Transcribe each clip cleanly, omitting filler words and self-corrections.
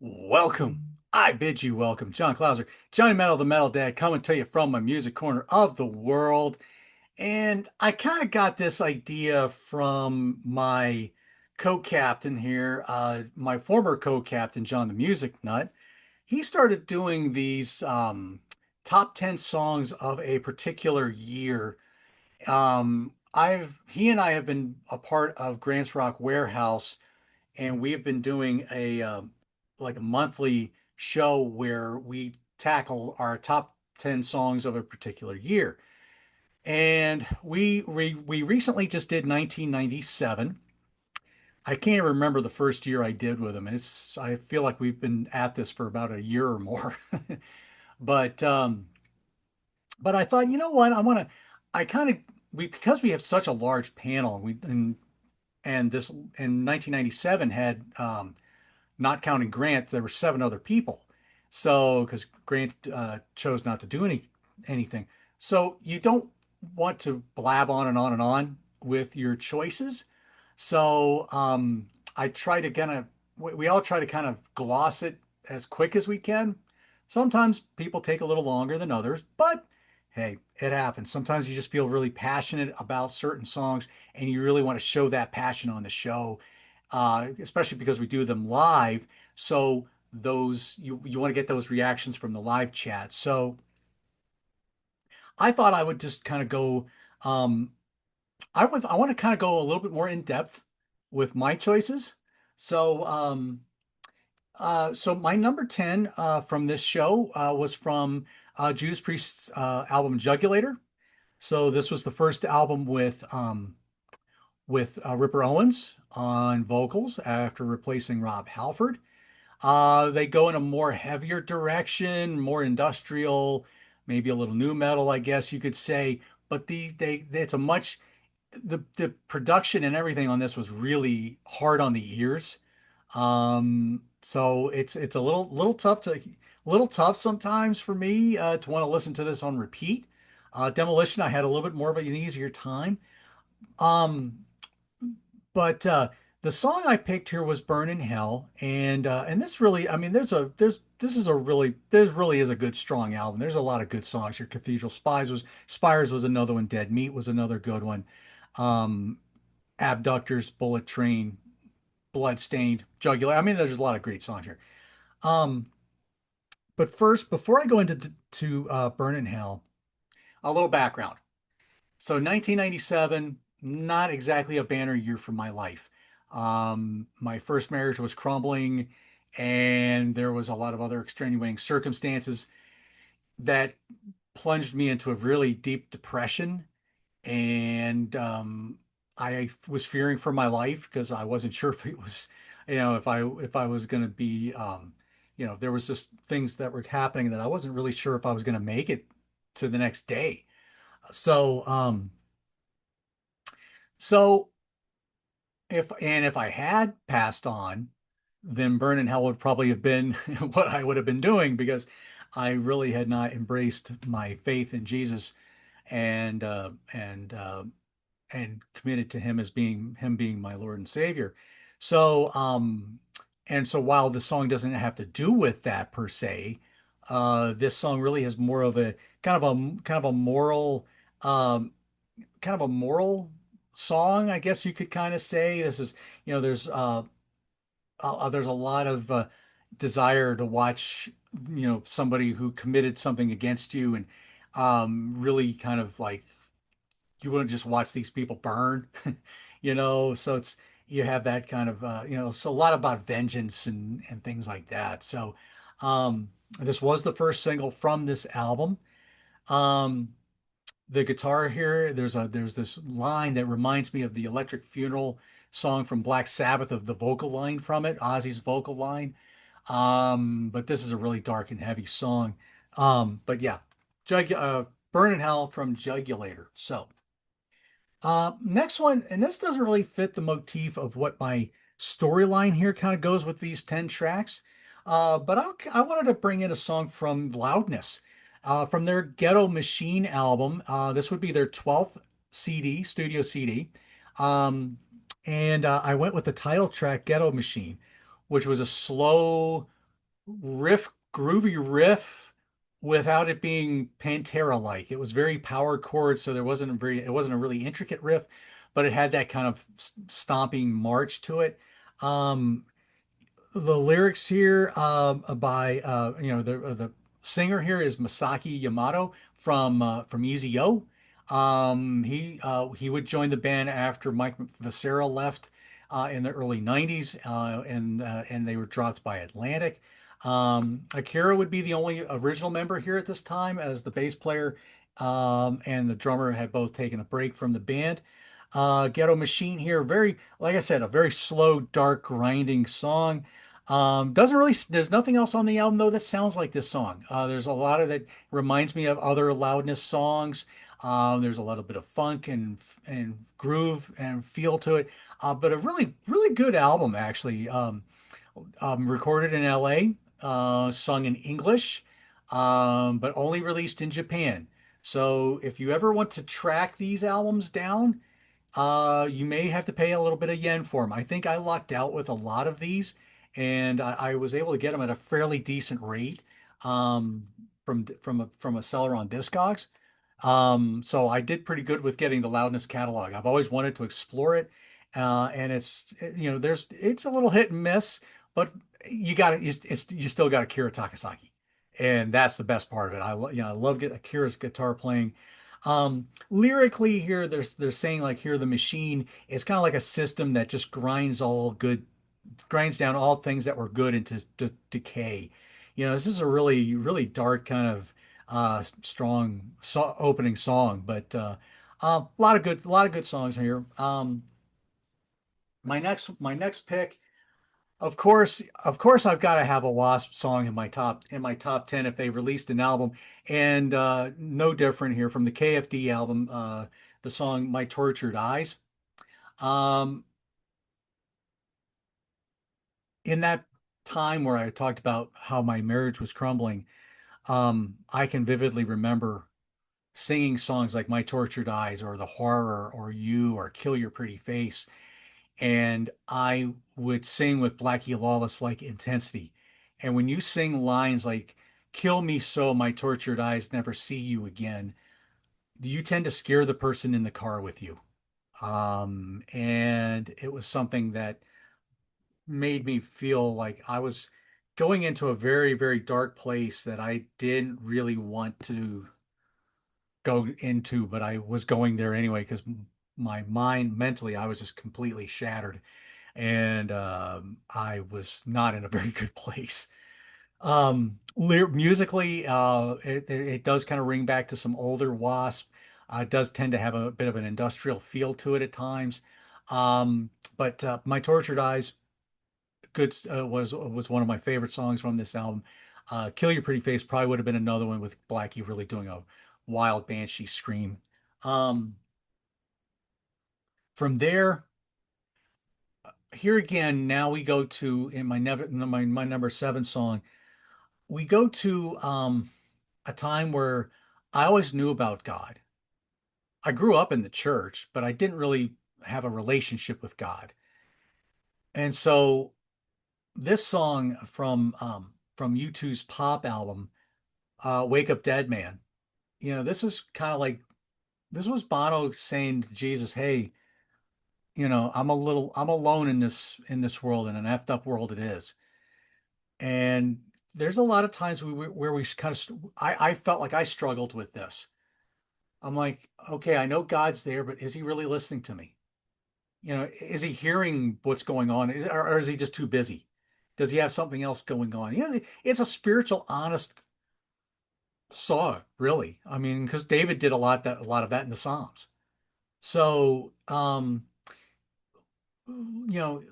Welcome. I bid you welcome. John Clauser, Johnny Metal, the Metal Dad, coming to you from my music corner of the world. And I kind of got this idea from my co-captain here, my former co-captain, John the Music Nut. He started doing these top 10 songs of a particular year. He and I have been a part of Grants Rock Warehouse, and we have been doing like a monthly show where we tackle our top 10 songs of a particular year. And we recently just did 1997. I can't remember the first year I did with him. I feel like we've been at this for about a year or more. But but I thought, you know what? I kind of we because we have such a large panel, and this in 1997 had not counting Grant, there were seven other people. So, because Grant chose not to do anything, so you don't want to blab on and on and on with your choices. So, I try to kind of we all try to kind of gloss it as quick as we can. Sometimes people take a little longer than others, but hey, it happens. Sometimes you just feel really passionate about certain songs and you really want to show that passion on the show, especially because we do them live. So those you want to get those reactions from the live chat. So I thought I would just kind of go. Um, I want to kind of go a little bit more in depth with my choices. So so my number 10 from this show was from Judas Priest's album Jugulator. So this was the first album with Ripper Owens on vocals after replacing Rob Halford. They go in a more heavier direction, more industrial, maybe a little new metal, I guess you could say. But it's a much the production and everything on this was really hard on the ears. So it's a little tough sometimes for me to want to listen to this on repeat. Demolition, I had a little bit more of an easier time. Um, but the song I picked here was "Burn in Hell," and this really, I mean, there's this is a really there's really is a good strong album. There's a lot of good songs here. Cathedral Spires was another one. Dead Meat was another good one. Um, Abductors, Bullet Train, Bloodstained, Jugular. I mean, there's a lot of great songs here. Um, but first, before I go into Burn in Hell, a little background. So 1997, not exactly a banner year for my life. My first marriage was crumbling, and there was a lot of other extenuating circumstances that plunged me into a really deep depression. And I was fearing for my life because I wasn't sure if it was, if I was going to be, there was just things that were happening that I wasn't really sure if I was going to make it to the next day. So, so if I had passed on, then Burn in Hell would probably have been what I would have been doing because I really had not embraced my faith in Jesus and and committed to him being my Lord and Savior. So and so while the song doesn't have to do with that per se, this song really has more of a kind of a moral um, kind of a moral song, I guess you could kind of say. This is, you know, there's a lot of desire to watch, somebody who committed something against you, and really kind of like you want to just watch these people burn, So it's you have that kind of so a lot about vengeance and things like that. So um, this was the first single from this album. Um, the guitar here, there's this line that reminds me of the Electric Funeral song from Black Sabbath of the vocal line from it, Ozzy's vocal line. But this is a really dark and heavy song. But yeah, Burn in Hell from Jugulator. So next one, and this doesn't really fit the motif of what my storyline here kind of goes with these 10 tracks. But I wanted to bring in a song from Loudness, from their Ghetto Machine album. This would be their 12th CD, studio CD. Um, and I went with the title track, Ghetto Machine, which was a slow, groovy riff without it being Pantera-like. It was very power chords, so it wasn't a really intricate riff, but it had that kind of stomping march to it. Um, the lyrics here by the singer here is Masaki Yamato from Easy-O. He would join the band after Mike Vasera left in the early 90s, and they were dropped by Atlantic. Akira would be the only original member here at this time, as the bass player and the drummer had both taken a break from the band. Ghetto Machine here, very, like I said, a very slow, dark, grinding song. Doesn't really, there's nothing else on the album though that sounds like this song. There's a lot of that reminds me of other Loudness songs. There's a little bit of funk and groove and feel to it. But a really, really good album actually. Recorded in LA, sung in English, but only released in Japan. So if you ever want to track these albums down, you may have to pay a little bit of yen for them. I think I lucked out with a lot of these, and I was able to get them at a fairly decent rate um, from a seller on Discogs. So I did pretty good with getting the Loudness catalog. I've always wanted to explore it, and it's a little hit and miss, but you still got Akira Takasaki, and that's the best part of it. I love Akira's guitar playing. Lyrically here, they're saying like here the machine is kind of like a system that just grinds down all things that were good into decay. This is a really, really dark kind of strong opening song, but a lot of good songs here. My next pick, of course, I've got to have a Wasp song in my top 10 if they released an album, and no different here from the KFD album, the song "My Tortured Eyes." Um, in that time where I talked about how my marriage was crumbling, I can vividly remember singing songs like My Tortured Eyes or The Horror or You or Kill Your Pretty Face. And I would sing with Blackie Lawless like intensity. And when you sing lines like "Kill me so my tortured eyes never see you again," you tend to scare the person in the car with you. And it was something that made me feel like I was going into a very, very dark place that I didn't really want to go into, but I was going there anyway because my mind mentally, I was just completely shattered, and I was not in a very good place. Musically, it does kind of ring back to some older Wasp. It does tend to have a bit of an industrial feel to it at times. But My Tortured Eyes good was one of my favorite songs from this album. Kill Your Pretty Face probably would have been another one with Blackie really doing a wild banshee scream. Um, from there, here again, now we go to in my number seven song. We go to a time where I always knew about God. I grew up in the church, but I didn't really have a relationship with God. And so this song from U2's pop album, Wake Up Dead Man, this is kind of like this was Bono saying to Jesus, "Hey, I'm alone in this world, in an effed up world it is." And there's a lot of times where we kind of I felt like I struggled with this. I'm like, okay, I know God's there, but is he really listening to me? Is he hearing what's going on, or is he just too busy? Does he have something else going on? It's a spiritual, honest song, really. I mean, because David did a lot of that in the Psalms. So,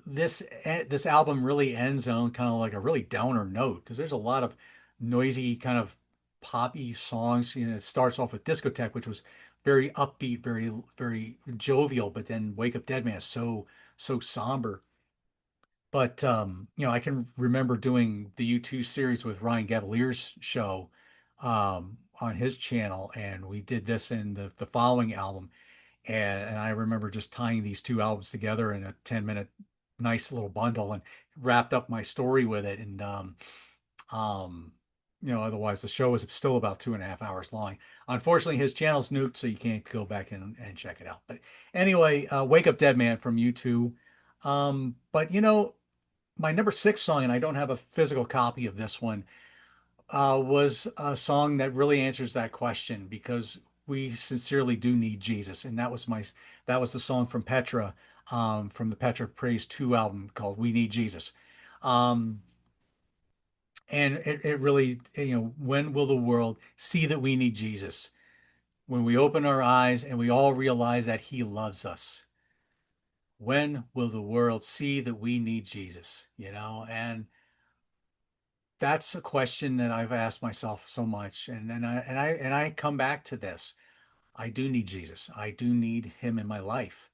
this album really ends on kind of like a really downer note because there's a lot of noisy kind of poppy songs. It starts off with Discotheque, which was very upbeat, very very jovial, but then Wake Up Dead Man is so somber. But I can remember doing the U2 series with Ryan Gavalier's show on his channel, and we did this in the following album, and I remember just tying these two albums together in a 10-minute nice little bundle and wrapped up my story with it. And Um, Otherwise the show is still about 2.5 hours long. Unfortunately, his channel's nuked, so you can't go back in and check it out. But anyway, Wake Up Dead Man from U2. But my number six song, and I don't have a physical copy of this one, was a song that really answers that question because we sincerely do need Jesus, and that was the song from Petra, from the Petra Praise 2 album called "We Need Jesus," um, and it really, when will the world see that we need Jesus? When we open our eyes and we all realize that He loves us. When will the world see that we need Jesus? And that's a question that I've asked myself so much, and I come back to this. I do need Jesus. I do need him in my life.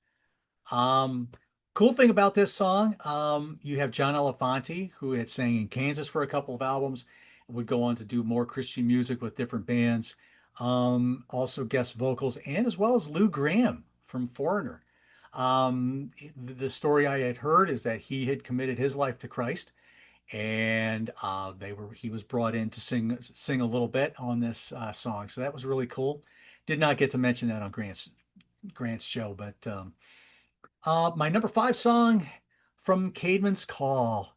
Um, cool thing about this song, you have John Elefante, who had sang in Kansas for a couple of albums, would go on to do more Christian music with different bands. Also guest vocals, and as well as Lou Gramm from Foreigner. The story I had heard is that he had committed his life to Christ, and he was brought in to sing a little bit on this song, so that was really cool. Did not get to mention that on Grant's show, but my number five song from Caedmon's Call,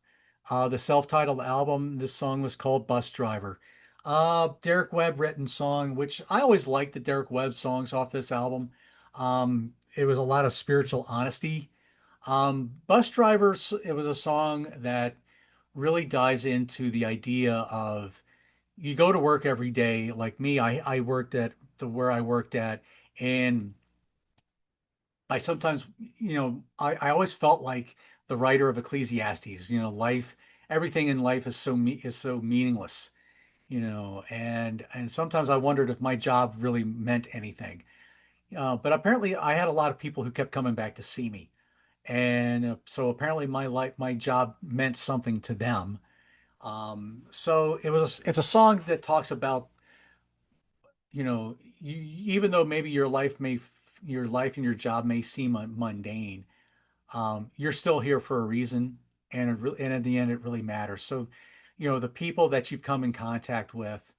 the self-titled album. This song was called Bus Driver. Derek Webb written song, which I always liked the Derek Webb songs off this album. It was a lot of spiritual honesty. Bus Driver, it was a song that really dives into the idea of you go to work every day. Like me, I worked at where I worked at, and I sometimes, I always felt like the writer of Ecclesiastes, everything in life is so meaningless, and sometimes I wondered if my job really meant anything. But apparently I had a lot of people who kept coming back to see me. And so apparently my job meant something to them. So it's a song that talks about, even though maybe your life and your job may seem mundane, you're still here for a reason, and in the end, it really matters. So, the people that you've come in contact with,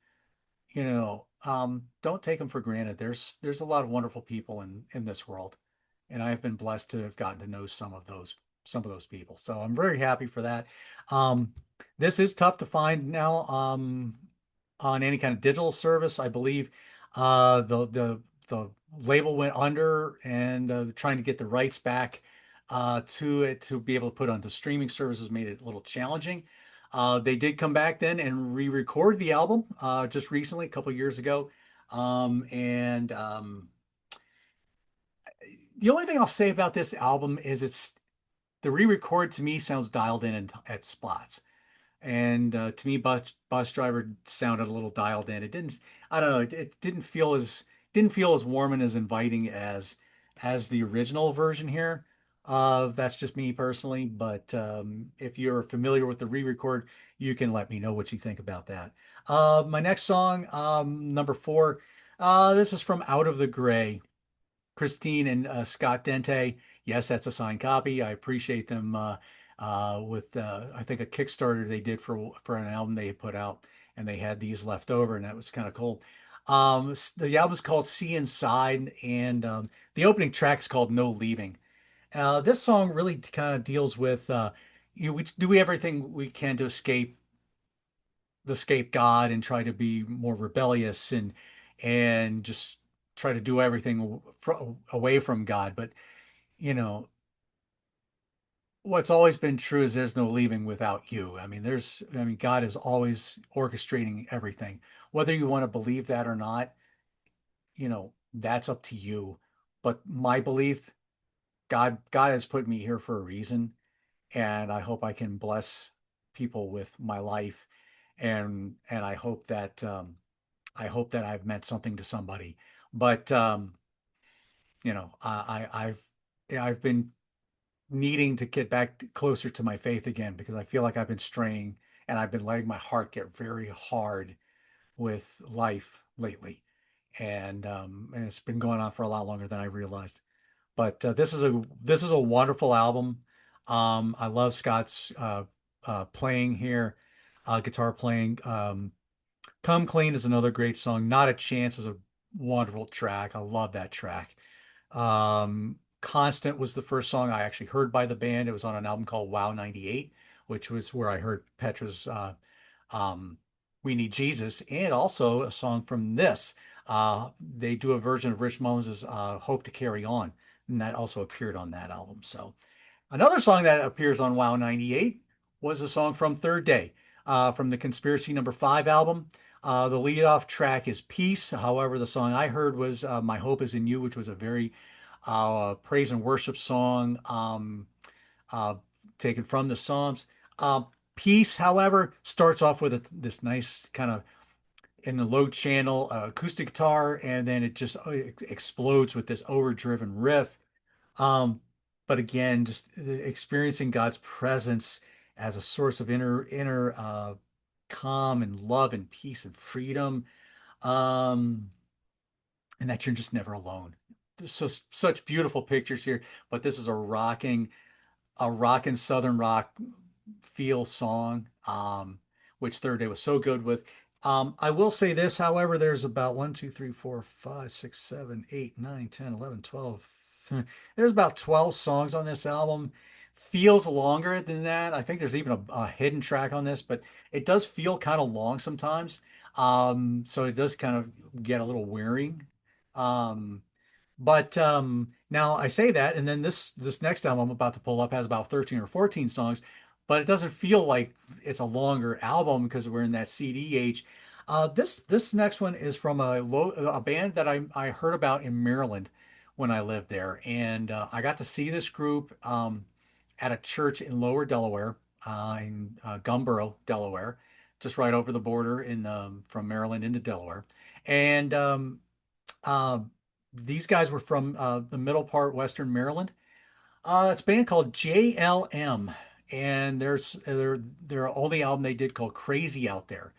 don't take them for granted. There's a lot of wonderful people in this world, and I have been blessed to have gotten to know some of those people. So I'm very happy for that. Um, this is tough to find now on any kind of digital service. I believe the label went under, and trying to get the rights back to it to be able to put onto streaming services made it a little challenging. They did come back then and re-record the album just recently, a couple years ago. And The only thing I'll say about this album is the re-record to me sounds dialed in at spots. And to me, Bus Driver sounded a little dialed in. It didn't, I don't know, it didn't feel as warm and as inviting as the original version here. That's just me personally, but if you're familiar with the re-record, you can let me know what you think about that. My next song, number four, this is from Out of the Gray. Christine and Scott Dente. Yes, that's a signed copy. I appreciate them with I think a Kickstarter they did for an album they had put out, and they had these left over, and that was kind of cool. The album's called See Inside, and the opening track is called No Leaving. This song really kind of deals with we do everything we can to escape God and try to be more rebellious and just try to do everything away from God. But you know, what's always been true is there's no leaving without you. I mean, God is always orchestrating everything. Whether you want to believe that or not, that's up to you. But my belief, God has put me here for a reason, and I hope I can bless people with my life, and I hope that I've meant something to somebody. But I've been needing to get back closer to my faith again because I feel like I've been straying, and I've been letting my heart get very hard with life lately. And it's been going on for a lot longer than I realized. But this is a wonderful album. I love Scott's playing here. guitar playing. Come Clean is another great song. Not a Chance is a wonderful track. I love that track. Constant was the first song I actually heard by the band. It was on an album called Wow 98, which was where I heard Petra's um, We Need Jesus, and also a song from this. They do a version of Rich Mullins' Hope to Carry On, and that also appeared on that album. So another song that appears on Wow 98 was a song from Third Day, from the Conspiracy Number 5 album. The lead-off track is Peace. However, the song I heard was My Hope Is in You, which was a very praise and worship song, uh, taken from the Psalms. Uh, Peace, however, starts off with this nice kind of in the low channel acoustic guitar, and then it just explodes with this overdriven riff. Um, but again, just experiencing God's presence as a source of inner calm and love and peace and freedom, um, and that you're just never alone. There's such beautiful pictures here, but this is a rocking Southern rock feel song, which Third Day was so good with. I will say this, however, there's about 1, 2, 3, 4, 5, 6, 7, 8, 9, 10, 11, 12. There's about 12 songs on this album. Feels longer than that. I think there's even a hidden track on this, but it does feel kind of long sometimes. So it does kind of get a little wearing. Um, but now I say that, and then this next album I'm about to pull up has about 13 or 14 songs, but it doesn't feel like it's a longer album because we're in that CD age. This next one is from a band that I heard about in Maryland when I lived there, and I got to see this group at a church in Lower Delaware, in Gumboro, Delaware, just right over the border in from Maryland into Delaware, and uh, these guys were from the middle part, Western Maryland. It's a band called JLM, and their only album they did called Crazy Out There.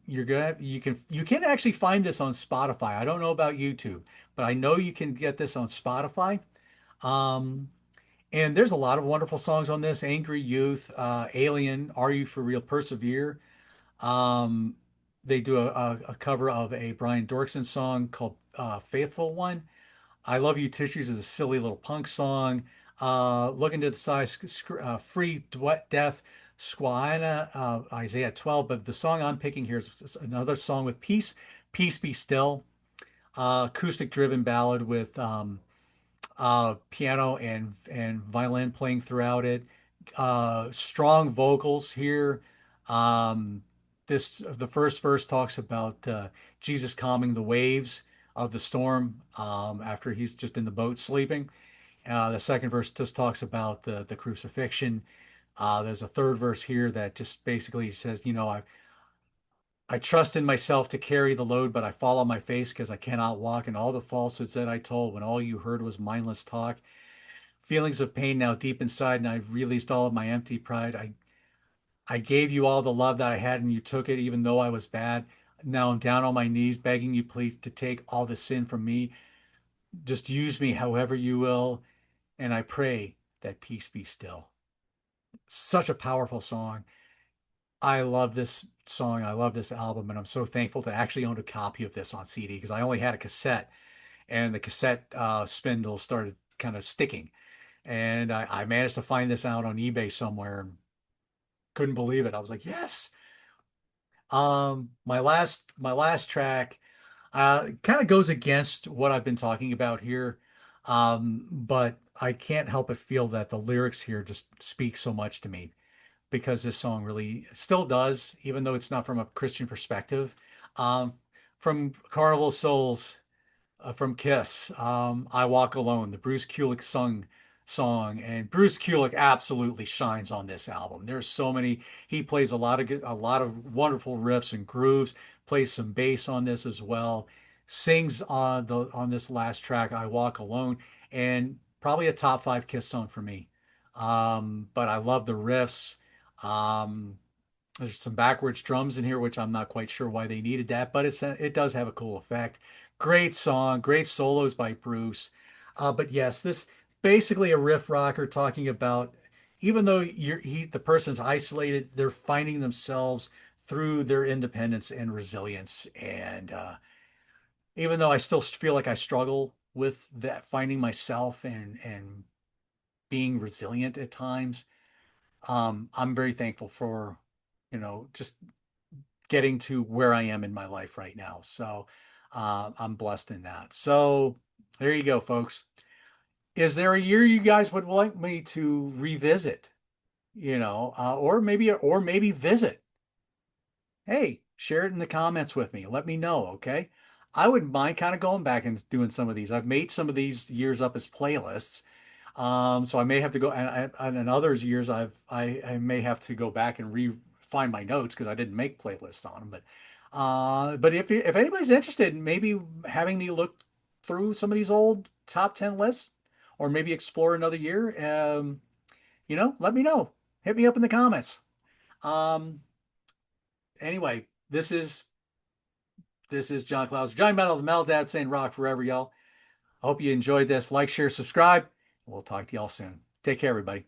You can actually find this on Spotify. I don't know about YouTube, but I know you can get this on Spotify. Um, and there's a lot of wonderful songs on this: Angry Youth, Alien, Are You for Real, Persevere. Um, they do a cover of a Brian Dorkson song called Faithful One. I Love You Tissues is a silly little punk song. Look into the Size, Free Death, Squina, Isaiah 12. But the song I'm picking here is another song with Peace, Peace Be Still, acoustic driven ballad with piano and violin playing throughout it. Strong vocals here. Um, the first verse talks about Jesus calming the waves of the storm after he's just in the boat sleeping. The second verse just talks about the crucifixion. There's a third verse here that just basically says, I trust in myself to carry the load, but I fall on my face because I cannot walk. And all the falsehoods that I told when all you heard was mindless talk. Feelings of pain now deep inside, and I've released all of my empty pride. I gave you all the love that I had, and you took it, even though I was bad. Now I'm down on my knees, begging you, please, to take all the sin from me. Just use me however you will, and I pray that peace be still. Such a powerful song. I love this song. I love this album, and I'm so thankful to actually own a copy of this on CD because I only had a cassette, and the cassette spindle started kind of sticking. And I managed to find this out on eBay somewhere and couldn't believe it. I was like, yes. My last track kind of goes against what I've been talking about here. But I can't help but feel that the lyrics here just speak so much to me because this song really still does, even though it's not from a Christian perspective. Um, from Carnival Souls, from Kiss, "I Walk Alone," the Bruce Kulick song, and Bruce Kulick absolutely shines on this album. There's so many. He plays a lot of wonderful riffs and grooves. Plays some bass on this as well. Sings on this last track, "I Walk Alone," and probably a top five Kiss song for me. But I love the riffs. Um, there's some backwards drums in here, which I'm not quite sure why they needed that, but it does have a cool effect. Great song, great solos by Bruce. But yes, this basically a riff rocker talking about even though the person's isolated, they're finding themselves through their independence and resilience. And even though I still feel like I struggle with that, finding myself and being resilient at times, I'm very thankful for, just getting to where I am in my life right now. So I'm blessed in that. So there you go, folks. Is there a year you guys would like me to revisit? Or maybe visit? Hey, share it in the comments with me. Let me know, okay? I wouldn't mind kind of going back and doing some of these. I've made some of these years up as playlists. So I may have to go, and in others years I may have to go back and find my notes because I didn't make playlists on them. But if anybody's interested in maybe having me look through some of these old top 10 lists, or maybe explore another year, let me know. Hit me up in the comments. Um, anyway, this is John Clouds, Johnny Metal, the Metal Dad, saying rock forever, y'all. I hope you enjoyed this. Like, share, subscribe. We'll talk to y'all soon. Take care, everybody.